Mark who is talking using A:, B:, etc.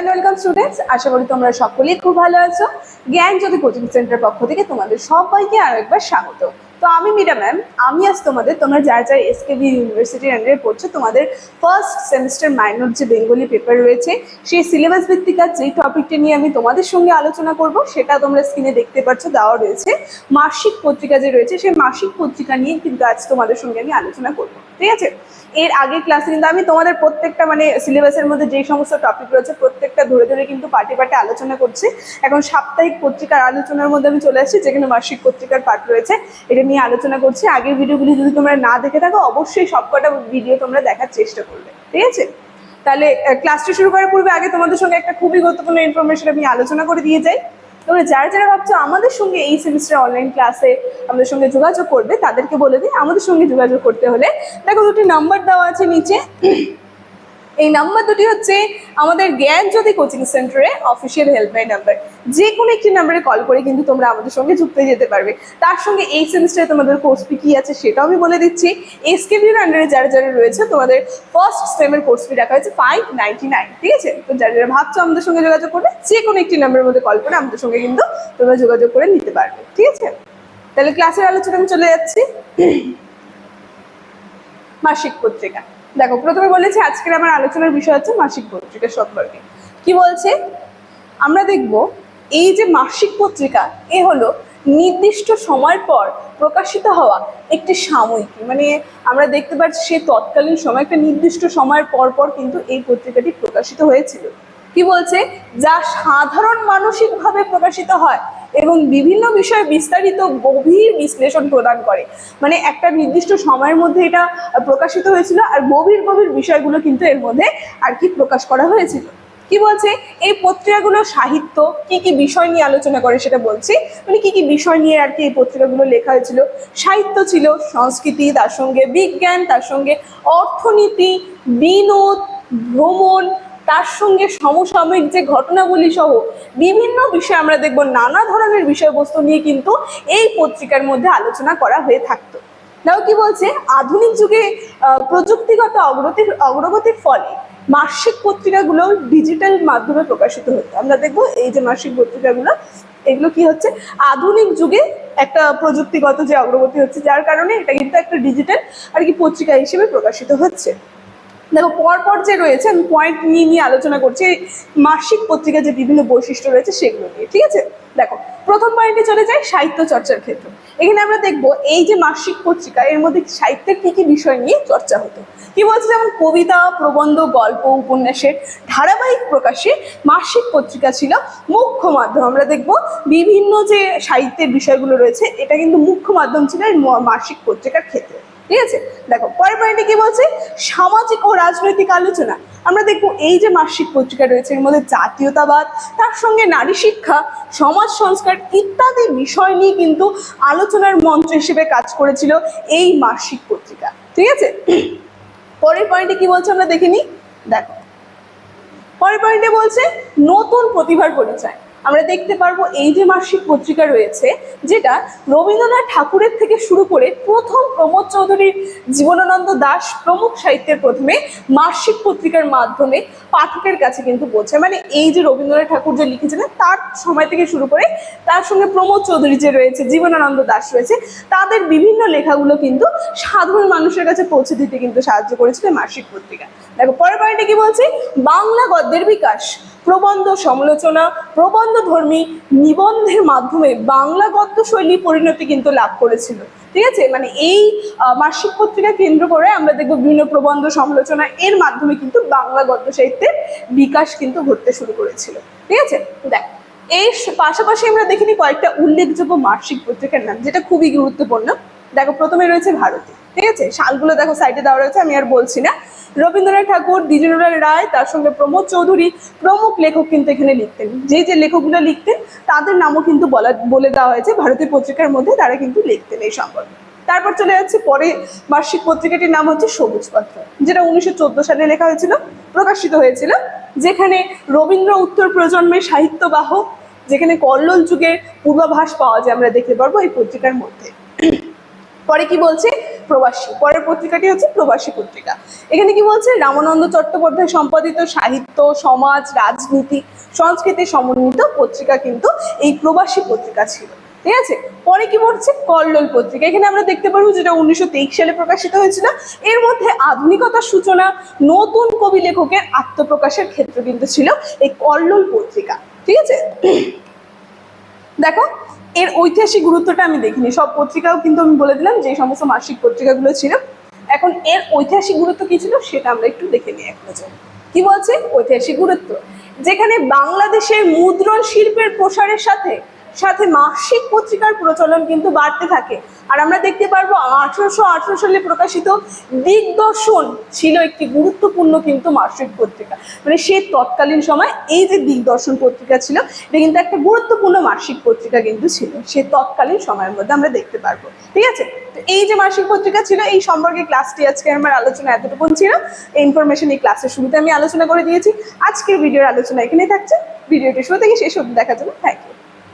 A: Welcome students, আশা করি তোমরা সকলেই খুব ভালো আছো। জ্ঞানজ্যোতি কোচিং সেন্টার পক্ষ থেকে তোমাদের সবাইকে আরো একবার স্বাগত। তো আমি মীরা ম্যাম, আমি আজ তোমরা যারা যারা এসকেবি ইউনিভার্সিটির আন্ডারে পড়ছো, তোমাদের ফার্স্ট সেমিস্টার মাইনর যে বেঙ্গলি পেপার রয়েছে সেই সিলেবাস ভিত্তিক যেই টপিকটি নিয়ে আমি তোমাদের সঙ্গে আলোচনা করব, সেটা তোমরা স্ক্রিনে দেখতে পাচ্ছ দেওয়া রয়েছে। মাসিক পত্রিকা যে রয়েছে সেই মাসিক পত্রিকা নিয়ে কিন্তু আজ তোমাদের সঙ্গে আমি আলোচনা করবো, ঠিক আছে। এর আগের ক্লাসে কিন্তু আমি তোমাদের প্রত্যেকটা সিলেবাসের মধ্যে যে সমস্ত টপিক রয়েছে প্রত্যেকটা ধরে ধরে কিন্তু পার্টে পার্টে আলোচনা করছি। এখন সাপ্তাহিক পত্রিকার আলোচনার মধ্যে আমি চলে আসছি, যেখানে মাসিক পত্রিকার পার্ট রয়েছে, এটা নিয়ে আলোচনা করছি। আগের ভিডিওগুলি যদি তোমরা না দেখে থাকো, অবশ্যই সবকটা ভিডিও তোমরা দেখার চেষ্টা করবে, ঠিক আছে। তাহলে ক্লাসটা শুরু করার পূর্বে আগে তোমাদের সঙ্গে একটা খুবই গুরুত্বপূর্ণ ইনফরমেশন আমি আলোচনা করে দিয়ে যাই। তোমরা যারা যারা ভাবছো আমাদের সঙ্গে এই সেমিস্টার অনলাইন ক্লাসে আমাদের সঙ্গে যোগাযোগ করবে, তাদেরকে বলে দিই আমাদের সঙ্গে যোগাযোগ করতে হলে দেখো দুটি নাম্বার দেওয়া আছে নিচে। এই নাম্বার দুটি হচ্ছে আমাদের জ্ঞানজ্যোতি কোচিং সেন্টারে অফিসিয়াল হেল্পলাইন নাম্বার। যে কোনো একটি নাম্বারে কল করে কিন্তু তোমরা আমাদের সঙ্গে যুক্ত হয়ে যেতে পারবে। তার সঙ্গে এই সেমিস্টারে তোমাদের কোর্স ফি কি আছে সেটাও আমি বলে দিচ্ছি। এসকেবির আন্ডারে যারা যারা রয়েছে তোমাদের ফার্স্ট সেমের কোর্স ফি রাখা হয়েছে 599, ঠিক আছে। তো যারা যারা ভাবছো আমাদের সঙ্গে যোগাযোগ করবে, যে কোনো একটি নাম্বারের মধ্যে কল করে আমাদের সঙ্গে কিন্তু তোমরা যোগাযোগ করে নিতে পারবে, ঠিক আছে। তাহলে ক্লাসের আলোচনা আমি চলে যাচ্ছি। মাসিক পত্রিকা, দেখো প্রথমে বলেছি আজকের আমার আলোচনার বিষয় হচ্ছে মাসিক পত্রিকা সম্পর্কে। কি বলছে আমরা দেখব, এই যে মাসিক পত্রিকা এ হলো নির্দিষ্ট সময় পর প্রকাশিত হওয়া একটি সাময়িকী। আমরা দেখতে পাচ্ছি সেই তৎকালীন সময় একটা নির্দিষ্ট সময়ের পর পর কিন্তু এই পত্রিকাটি প্রকাশিত হয়েছিল। কি বলছে, যা সাধারণ মানসিকভাবে প্রকাশিত হয় এবং বিভিন্ন বিষয়ে বিস্তারিত গভীর বিশ্লেষণ প্রদান করে। একটা নির্দিষ্ট সময়ের মধ্যে এটা প্রকাশিত হয়েছিল, আর গভীর গভীর বিষয়গুলো কিন্তু এর মধ্যে আর কি প্রকাশ করা হয়েছিল। কি বলছে, এই পত্রিকাগুলো সাহিত্য কি কি বিষয় নিয়ে আলোচনা করে সেটা বলছি। কি কি বিষয় নিয়ে আর কি এই পত্রিকাগুলো লেখা হয়েছিল। সাহিত্য ছিল, সংস্কৃতি, তার সঙ্গে বিজ্ঞান, তার সঙ্গে অর্থনীতি, বিনোদ, ভ্রমণ, তার সঙ্গে সমসাময়িক যে ঘটনাবলী সহ বিভিন্ন বিষয় আমরা দেখব, নানা ধরনের বিষয়বস্তু নিয়ে কিন্তু এই পত্রিকার মধ্যে আলোচনা করা হয়ে থাকতো। দেখো কি বলছে, আধুনিক যুগে প্রযুক্তিগত অগ্রগতির ফলে মাসিক পত্রিকাগুলো ডিজিটাল মাধ্যমে প্রকাশিত হতো। আমরা দেখবো এই যে মাসিক পত্রিকাগুলো, এগুলো কি হচ্ছে, আধুনিক যুগে একটা প্রযুক্তিগত যে অগ্রগতি হচ্ছে, যার কারণে এটা কিন্তু একটা ডিজিটাল আর কি পত্রিকা হিসেবে প্রকাশিত হচ্ছে। দেখো পরপর যে রয়েছে আমি পয়েন্ট নিয়ে নিয়ে আলোচনা করছি মাসিক পত্রিকার যে বিভিন্ন বৈশিষ্ট্য রয়েছে সেগুলো নিয়ে, ঠিক আছে। দেখো প্রথম পয়েন্টে চলে যায় সাহিত্য চর্চার ক্ষেত্র। এখানে আমরা দেখবো এই যে মাসিক পত্রিকা এর মধ্যে সাহিত্যের কি কি বিষয় নিয়ে চর্চা হতো। কি বলছে, যেমন কবিতা, প্রবন্ধ, গল্প, উপন্যাসের ধারাবাহিক প্রকাশে মাসিক পত্রিকা ছিল মুখ্য মাধ্যম। আমরা দেখবো বিভিন্ন যে সাহিত্যের বিষয়গুলো রয়েছে এটা কিন্তু মুখ্য মাধ্যম ছিল এই মাসিক পত্রিকার ক্ষেত্রে, ঠিক আছে। দেখো পরের পয়েন্টে কি বলছে, সামাজিক ও রাজনৈতিক আলোচনা। আমরা দেখবো এই যে মাসিক পত্রিকা রয়েছে এর মধ্যে জাতীয়তাবাদ, তার সঙ্গে নারী শিক্ষা, সমাজ সংস্কার ইত্যাদি বিষয় নিয়ে কিন্তু আলোচনার মঞ্চ হিসেবে কাজ করেছিল এই মাসিক পত্রিকা, ঠিক আছে। পরের পয়েন্টে কি বলছে আমরা দেখে নিই। দেখো পরের পয়েন্টে বলছে নতুন প্রতিভার পরিচয়। আমরা দেখতে পারবো এই যে মাসিক পত্রিকা রয়েছে, যেটা রবীন্দ্রনাথ ঠাকুরের থেকে শুরু করে প্রথম প্রমোদ চৌধুরীর, জীবনানন্দ দাশ প্রমুখ সাহিত্যের প্রথমে মাসিক পত্রিকার মাধ্যমে পাঠকের কাছে কিন্তু পৌঁছায়। এই যে রবীন্দ্রনাথ ঠাকুর যে লিখেছিলেন তার সময় থেকে শুরু করে তার সঙ্গে প্রমোদ চৌধুরী যে রয়েছে, জীবনানন্দ দাশ রয়েছে, তাদের বিভিন্ন লেখাগুলো কিন্তু সাধারণ মানুষের কাছে পৌঁছে দিতে কিন্তু সাহায্য করেছিল মাসিক পত্রিকা। দেখো পরের পয়েন্টে কি বলছে, বাংলা গদ্যের বিকাশ। প্রবন্ধ সমালোচনা, প্রবন্ধ ধর্মী নিবন্ধের মাধ্যমে বাংলা গদ্য শৈলী পরিণতি কিন্তু লাভ করেছিল, ঠিক আছে। এই মাসিক পত্রিকা কেন্দ্র করে আমরা দেখবো বিভিন্ন প্রবন্ধ সমালোচনা এর মাধ্যমে কিন্তু বাংলা গদ্য সাহিত্যের বিকাশ কিন্তু ঘটতে শুরু করেছিল, ঠিক আছে। দেখ এর পাশাপাশি আমরা দেখিনি কয়েকটা উল্লেখযোগ্য মাসিক পত্রিকার নাম, যেটা খুবই গুরুত্বপূর্ণ। দেখো প্রথমে রয়েছে ভারতী, ঠিক আছে। সালগুলো দেখো সাইডে দেওয়া রয়েছে, আমি আর বলছি না। রবীন্দ্রনাথ ঠাকুর, দ্বিজেন্দ্রলাল রায়, তার সঙ্গে প্রমোদ চৌধুরী প্রমুখ লেখক কিন্তু এখানে লিখতেন। যে যে লেখকগুলো লিখতেন তাদের নামও কিন্তু বলে দেওয়া হয়েছে ভারতীয় পত্রিকার মধ্যে, তারা কিন্তু লিখতেন এই সম্পর্কে। তারপর চলে যাচ্ছে পরে মাসিক পত্রিকাটির নাম হচ্ছে সবুজপত্র, যেটা 1914 সালে লেখা হয়েছিল, প্রকাশিত হয়েছিল, যেখানে রবীন্দ্র উত্তর প্রজন্মের সাহিত্যবাহক, যেখানে কল্লোল যুগের পূর্বাভাস পাওয়া যায় আমরা দেখতে পারবো এই পত্রিকার মধ্যে। পরে কি বলছে, প্রবাসী। পরের পত্রিকাটি হচ্ছে প্রবাসী পত্রিকা। এখানে কি বলছে, রামানন্দ চট্টোপাধ্যায় সম্পাদিত সাহিত্য, সমাজ, রাজনীতি, সংস্কৃতি সমন্বিত পত্রিকা কিন্তু এই প্রবাসী পত্রিকা ছিল। ঠিক আছে, পরে কি বলছে, কল্লোল পত্রিকা। এখানে আমরা দেখতে পারবো যেটা 1923 সালে প্রকাশিত হয়েছিল। এর মধ্যে আধুনিকতার সূচনা, নতুন কবি লেখকের আত্মপ্রকাশের ক্ষেত্র কিন্তু ছিল এই কল্লোল পত্রিকা। ঠিক আছে, দেখো এর ঐতিহাসিক গুরুত্বটা আমি দেখিনি, সব পত্রিকাও কিন্তু আমি বলে দিলাম যে সমস্ত মাসিক পত্রিকাগুলো ছিল। এখন এর ঐতিহাসিক গুরুত্ব কি ছিল সেটা আমরা একটু দেখে নিই এক নজরে। কি বলছে ঐতিহাসিক গুরুত্ব, যেখানে বাংলাদেশের মুদ্রণ শিল্পের প্রসারের সাথে সাথে মাসিক পত্রিকার প্রচলন কিন্তু বাড়তে থাকে। আর আমরা দেখতে পারবো 1818 সালে প্রকাশিত দিগদর্শন ছিল একটি গুরুত্বপূর্ণ কিন্তু মাসিক পত্রিকা। মানে সে তৎকালীন সময় এই যে দিগদর্শন পত্রিকা ছিল, এটা কিন্তু একটা গুরুত্বপূর্ণ মাসিক পত্রিকা কিন্তু ছিল সে তৎকালীন সময়ের মধ্যে আমরা দেখতে পারবো। ঠিক আছে, তো এই যে মাসিক পত্রিকা ছিল এই সম্পর্কে ক্লাসটি আজকে আমার আলোচনা এতটুকু ছিল। এই ইনফরমেশন এই ক্লাসের শুরুতে আমি আলোচনা করে দিয়েছি। আজকের ভিডিওর আলোচনা এখানেই থাকছে। ভিডিওটি শুরু থেকে শেষ অবধি দেখার জন্য থ্যাংক ইউ।